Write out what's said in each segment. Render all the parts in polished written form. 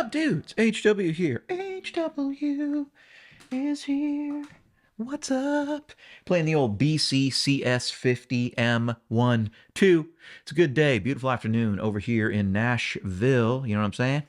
up, dudes? HW here. HW is here. What's up? Playing the old BCCS50M12. It's a good day, beautiful afternoon over here in Nashville. You know what I'm saying?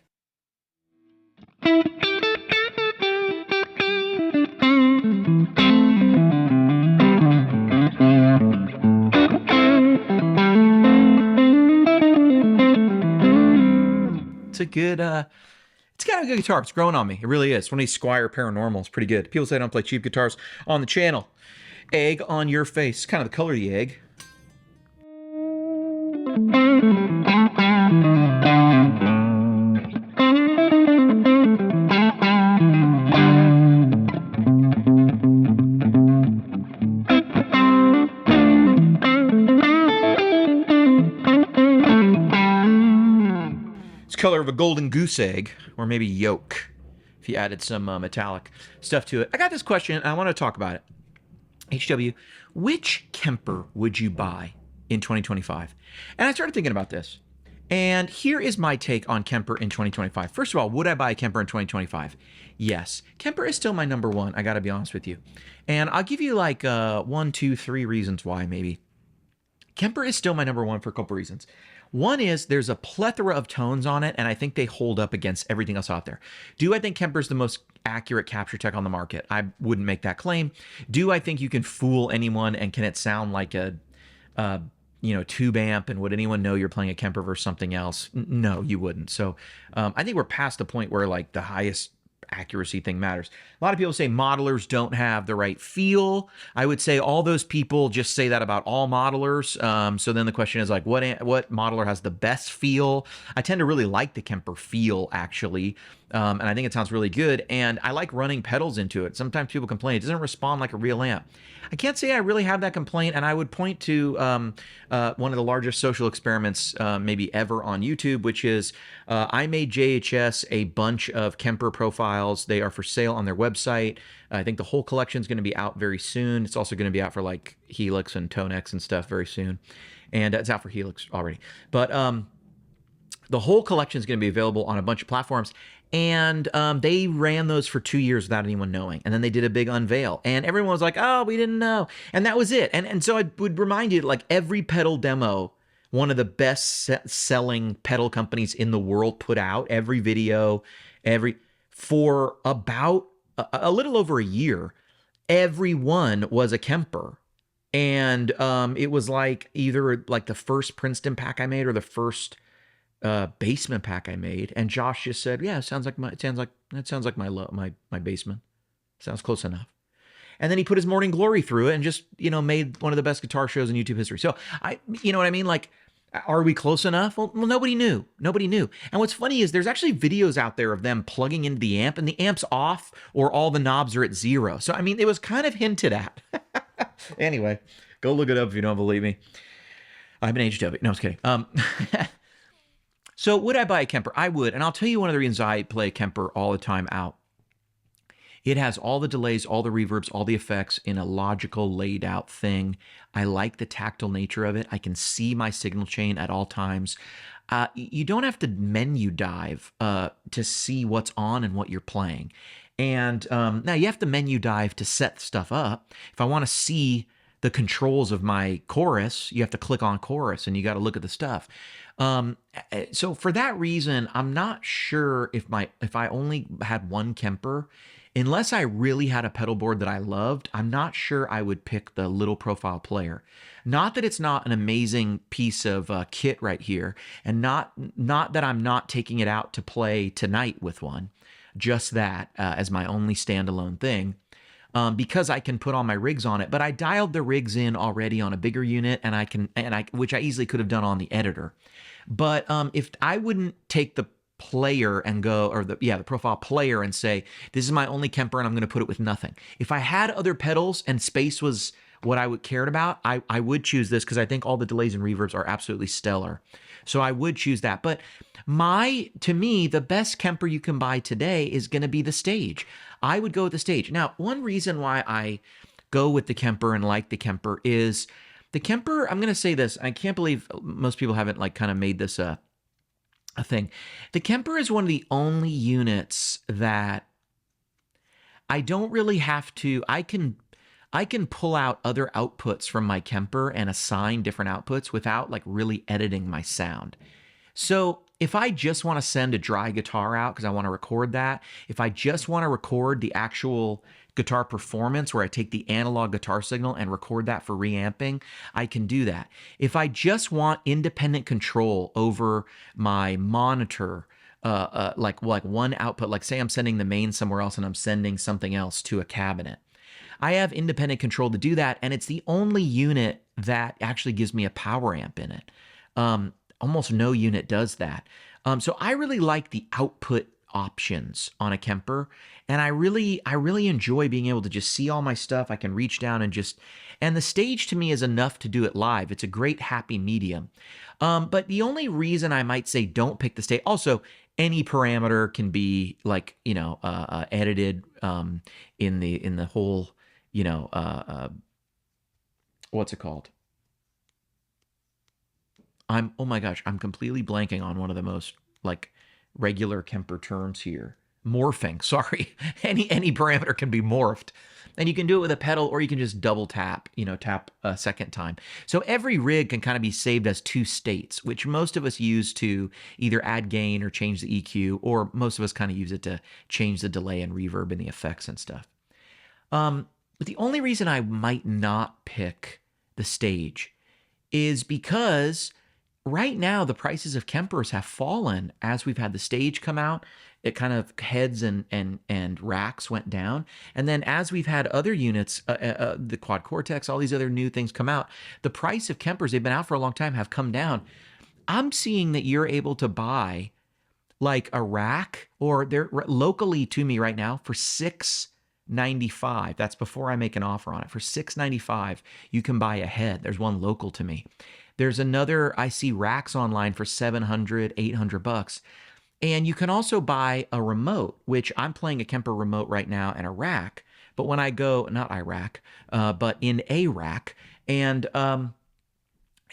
It's a good, it's got a good guitar. It's growing on me. It really is. One of these Squire Paranormal is pretty good. People say I don't play cheap guitars on the channel. Egg on your face. Kind of the color of the egg. Color of a golden goose egg, or maybe yolk, if you added some metallic stuff to it. I got this question, and I want to talk about it. HW, which Kemper would you buy in 2025? And I started thinking about this, and here is my take on Kemper in 2025. First of all, would I buy a Kemper in 2025? Yes. Kemper is still my number one, I got to be honest with you. And I'll give you like 1, 2, 3 reasons why, maybe. Kemper is still my number one for a couple reasons. One is there's a plethora of tones on it, and I think they hold up against everything else out there. Do I think Kemper's the most accurate capture tech on the market? I wouldn't make that claim. Do I think you can fool anyone, and can it sound like a tube amp, and would anyone know you're playing a Kemper versus something else? No, you wouldn't. So I think we're past the point where like the highest accuracy thing matters. A lot of people say modelers don't have the right feel. I would say all those people just say that about all modelers. So then the question is like, what modeler has the best feel? I tend to really like the Kemper feel, actually. And I think it sounds really good. And I like running pedals into it. Sometimes people complain it doesn't respond like a real amp. I can't say I really have that complaint. And I would point to one of the largest social experiments maybe ever on YouTube, which is I made JHS a bunch of Kemper profiles. They are for sale on their website. I think the whole collection is going to be out very soon. It's also going to be out for like Helix and Tonex and stuff very soon. And it's out for Helix already. But the whole collection is going to be available on a bunch of platforms. And they ran those for 2 years without anyone knowing. And then they did a big unveil. And everyone was like, oh, we didn't know. And that was it. And so I would remind you, like every pedal demo, one of the best selling pedal companies in the world put out, every video, for about a little over a year, every one was a Kemper. And it was like either like the first Princeton pack I made or the first basement pack I made, and Josh just said, "Yeah, it sounds like my basement. Sounds close enough." And then he put his Morning Glory through it and just made one of the best guitar shows in YouTube history. So you know what I mean? Like, are we close enough? Well, nobody knew. Nobody knew. And what's funny is there's actually videos out there of them plugging into the amp, and the amp's off, or all the knobs are at 0. So I mean, it was kind of hinted at. Anyway, go look it up if you don't believe me. I'm an HW. No, I was kidding. So would I buy a Kemper? I would, and I'll tell you one of the reasons I play Kemper all the time out. It has all the delays, all the reverbs, all the effects in a logical, laid out thing. I like the tactile nature of it. I can see my signal chain at all times. You don't have to menu dive to see what's on and what you're playing. And now you have to menu dive to set stuff up. If I want to see the controls of my chorus, you have to click on chorus and you got to look at the stuff. So for that reason, I'm not sure if I only had one Kemper, unless I really had a pedal board that I loved, I'm not sure I would pick the little profile player. Not that it's not an amazing piece of kit right here, and not that I'm not taking it out to play tonight with one, just that as my only standalone thing. Because I can put all my rigs on it, but I dialed the rigs in already on a bigger unit, which I easily could have done on the editor. But if I wouldn't take the player and go, or the profile player, and say, this is my only Kemper and I'm going to put it with nothing. If I had other pedals and space was what I cared about, I would choose this because I think all the delays and reverbs are absolutely stellar. So I would choose that. But to me, the best Kemper you can buy today is going to be the Stage. I would go with the Stage. Now, one reason why I go with the Kemper and like the Kemper is the Kemper, I'm going to say this, I can't believe most people haven't like kind of made this a a thing. The Kemper is one of the only units that I don't really have to. I can pull out other outputs from my Kemper and assign different outputs without like really editing my sound. So if I just want to send a dry guitar out because I want to record that, if I just want to record the actual guitar performance where I take the analog guitar signal and record that for reamping, I can do that. If I just want independent control over my monitor, like one output, like say I'm sending the main somewhere else and I'm sending something else to a cabinet, I have independent control to do that, and it's the only unit that actually gives me a power amp in it. Almost no unit does that. So I really like the output options on a Kemper, and I really enjoy being able to just see all my stuff. I can reach down and the stage to me is enough to do it live. It's a great happy medium. But the only reason I might say don't pick the stage, also any parameter can be like edited in the whole you know what's it called? Oh my gosh, I'm completely blanking on one of the most like regular Kemper terms here. Morphing, sorry. Any parameter can be morphed. And you can do it with a pedal or you can just double tap, tap a second time. So every rig can kind of be saved as two states, which most of us use to either add gain or change the EQ, or most of us kind of use it to change the delay and reverb and the effects and stuff. But the only reason I might not pick the stage is because right now the prices of Kempers have fallen as we've had the stage come out. It kind of heads and racks went down, and then as we've had other units, the Quad Cortex, all these other new things come out, the price of Kempers, they've been out for a long time, have come down. I'm seeing that you're able to buy like a rack, or they're locally to me right now for $695. That's before I make an offer on it. For $695, you can buy a head. There's one local to me. There's another, I see racks online for 700, 800 bucks. And you can also buy a remote, which I'm playing a Kemper remote right now and a rack. But when I go, not Iraq, but in a rack, and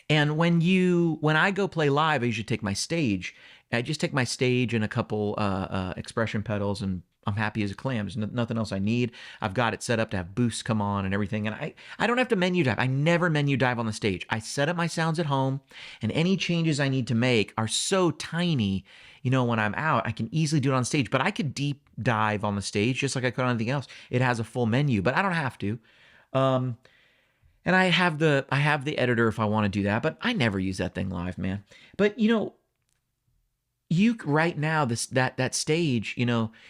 when I go play live, I usually take my stage. I just take my stage and a couple expression pedals, and I'm happy as a clam. There's nothing else I need. I've got it set up to have boosts come on and everything. And I don't have to menu dive. I never menu dive on the stage. I set up my sounds at home, and any changes I need to make are so tiny. When I'm out, I can easily do it on stage. But I could deep dive on the stage just like I could on anything else. It has a full menu, but I don't have to. And I have the editor if I want to do that, but I never use that thing live, man. But you right now that stage,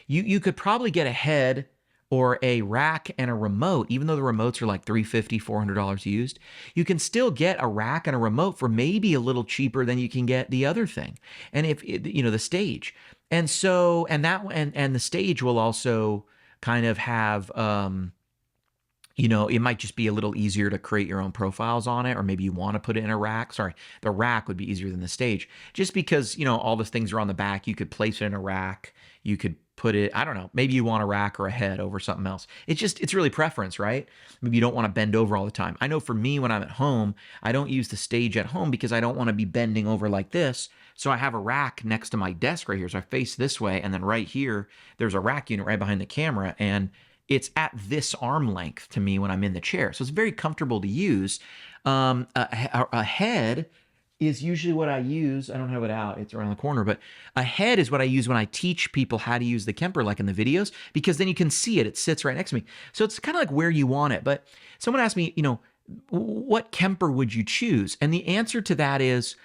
you could probably get a head or a rack and a remote, even though the remotes are like $350, $400 used. You can still get a rack and a remote for maybe a little cheaper than you can get the other thing, and if the stage, and the stage will also kind of have it might just be a little easier to create your own profiles on it, or maybe you want to put it in a rack. Sorry, the rack would be easier than the stage, just because, all the things are on the back. You could place it in a rack. You could put it, I don't know, maybe you want a rack or a head over something else. It's really preference, right? Maybe you don't want to bend over all the time. I know for me, when I'm at home, I don't use the stage at home because I don't want to be bending over like this. So I have a rack next to my desk right here. So I face this way, and then right here, there's a rack unit right behind the camera, and it's at this arm length to me when I'm in the chair. So it's very comfortable to use. A head is usually what I use. I don't have it out. It's around the corner. But a head is what I use when I teach people how to use the Kemper, like in the videos, because then you can see it. It sits right next to me. So it's kind of like where you want it. But someone asked me, what Kemper would you choose? And the answer to that is,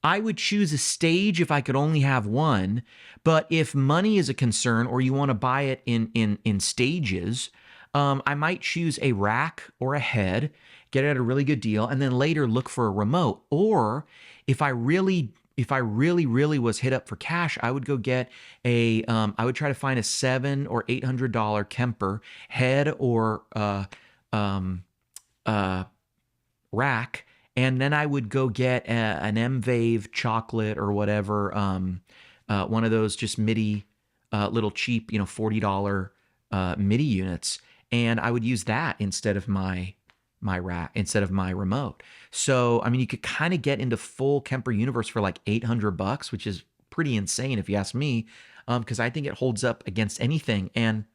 I would choose a stage if I could only have one, but if money is a concern or you want to buy it in stages, I might choose a rack or a head, get it at a really good deal, and then later look for a remote. Or if I really was hit up for cash, I would go get I would try to find a $700 or $800 Kemper head or rack. And then I would go get an M-Wave chocolate or whatever, one of those just MIDI, little cheap, $40 MIDI units, and I would use that instead of my rack, instead of my remote. So I mean, you could kind of get into full Kemper universe for like $800, which is pretty insane if you ask me, because I think it holds up against anything. And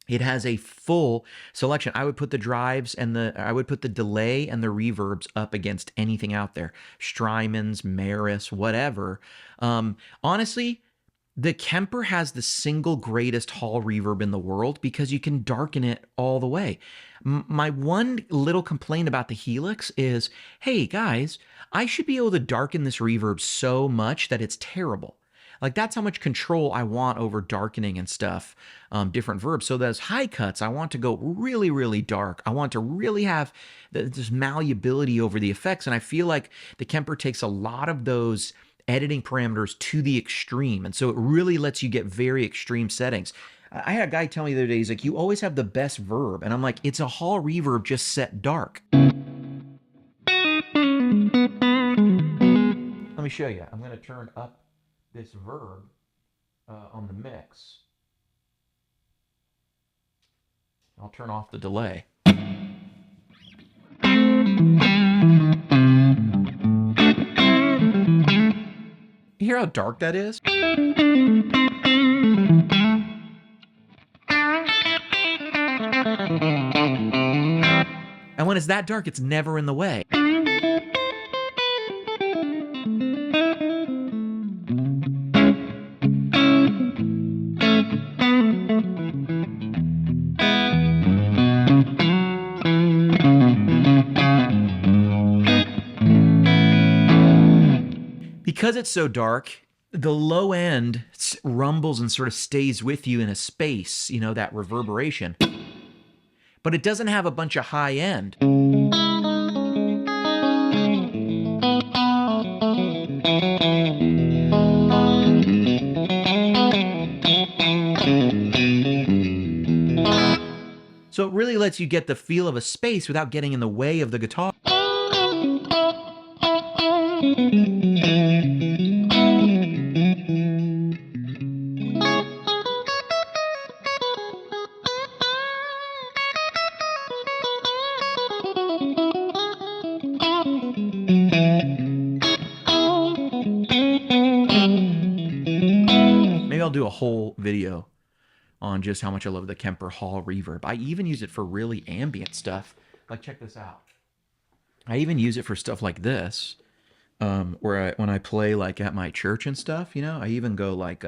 it has a full selection. I would put the drives and I would put the delay and the reverbs up against anything out there. Strymons, Maris, whatever. Honestly, the Kemper has the single greatest hall reverb in the world because you can darken it all the way. My one little complaint about the Helix is, hey guys, I should be able to darken this reverb so much that it's terrible. Like that's how much control I want over darkening and stuff, different verbs. So those high cuts, I want to go really, really dark. I want to really have this malleability over the effects. And I feel like the Kemper takes a lot of those editing parameters to the extreme. And so it really lets you get very extreme settings. I had a guy tell me the other day, he's like, you always have the best verb. And I'm like, it's a hall reverb just set dark. Let me show you. I'm going to turn up this verb on the mix. I'll turn off the delay. You hear how dark that is? And when it's that dark, it's never in the way. Because it's so dark, the low end rumbles and sort of stays with you in a space, you know, that reverberation. But it doesn't have a bunch of high end. So it really lets you get the feel of a space without getting in the way of the guitar. Maybe I'll do a whole video on just how much I love the Kemper Hall reverb. I even use it for really ambient stuff. Like, check this out. I even use it for stuff like this, where when I play like at my church and stuff, you know, I even go like,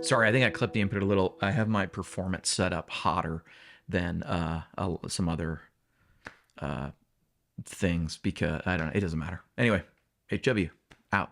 sorry, I think I clipped the input a little. I have my performance set up hotter than some other things because I don't know. It doesn't matter. Anyway, HW out.